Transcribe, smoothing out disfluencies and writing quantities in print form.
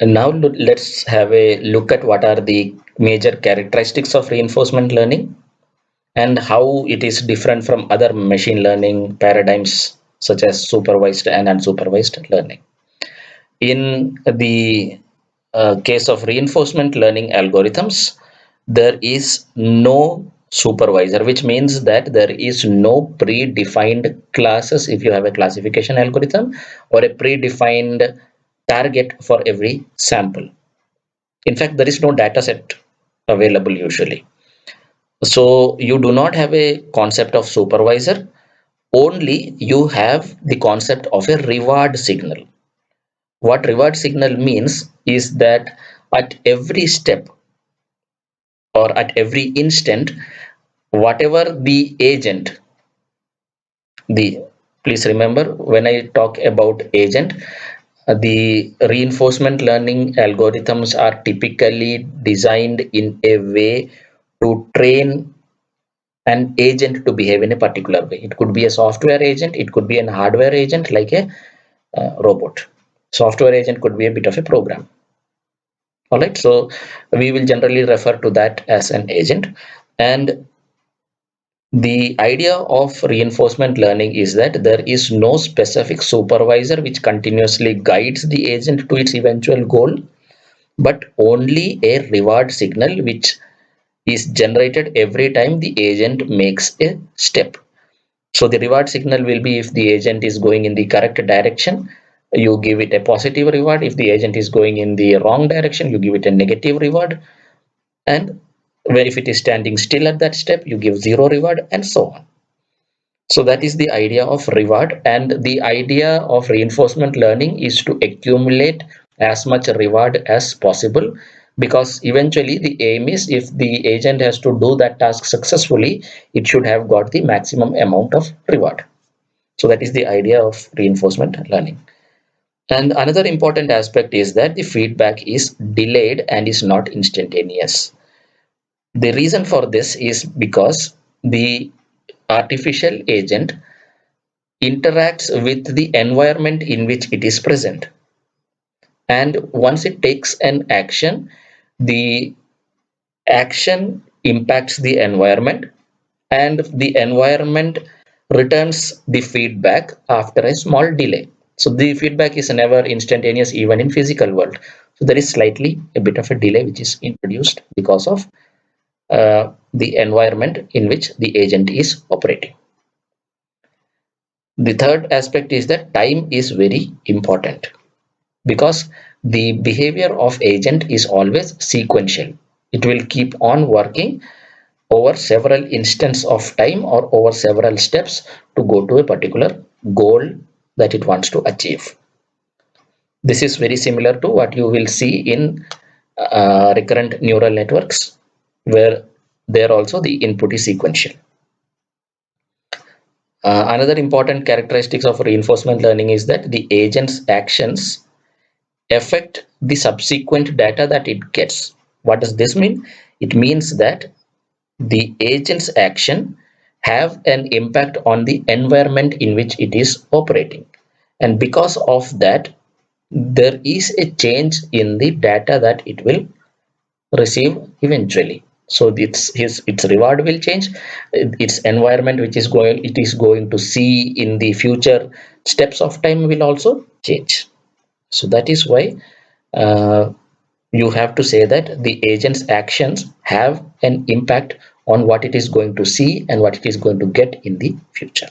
And now let's have a look at what are the major characteristics of reinforcement learning and how it is different from other machine learning paradigms such as supervised and unsupervised learning. In the case of reinforcement learning algorithms, there is no supervisor, which means that there is no predefined classes if you have a classification algorithm or a predefined target for every sample. In fact, there is no data set available usually. So you do not have a concept of supervisor, only you have the concept of a reward signal. What reward signal means is that at every step or at every instant, whatever the agent, the please remember when I talk about agent, the reinforcement learning algorithms are typically designed in a way to train an agent to behave in a particular way. It could be a software agent, it could be an hardware agent like a robot. Software agent could be a bit of a program. All right, so we will generally refer to that as an agent. And the idea of reinforcement learning is that there is no specific supervisor which continuously guides the agent to its eventual goal, but only a reward signal which is generated every time the agent makes a step. So the reward signal will be if the agent is going in the correct direction, you give it a positive reward. If the agent is going in the wrong direction, you give it a negative reward. And where if it is standing still at that step, you give zero reward and so on. So that is the idea of reward, and the idea of reinforcement learning is to accumulate as much reward as possible, because eventually the aim is if the agent has to do that task successfully, it should have got the maximum amount of reward. So that is the idea of reinforcement learning. And another important aspect is that the feedback is delayed and is not instantaneous. The reason for this is because the artificial agent interacts with the environment in which it is present. And once it takes an action, the action impacts the environment, and the environment returns the feedback after a small delay. So the feedback is never instantaneous even in physical world. So there is slightly a bit of a delay which is introduced because of the environment in which the agent is operating. The third aspect is that time is very important, because the behavior of agent is always sequential. It will keep on working over several instances of time or over several steps to go to a particular goal that it wants to achieve. This is very similar to what you will see in recurrent neural networks, where there also the input is sequential. Another important characteristics of reinforcement learning is that the agent's actions affect the subsequent data that it gets. What does this mean? It means that the agent's action have an impact on the environment in which it is operating, and because of that there is a change in the data that it will receive eventually. So its reward will change, its environment which is going it is going to see in the future steps of time will also change. So that is why uh, you have to say that the agent's actions have an impact on what it is going to see and what it is going to get in the future.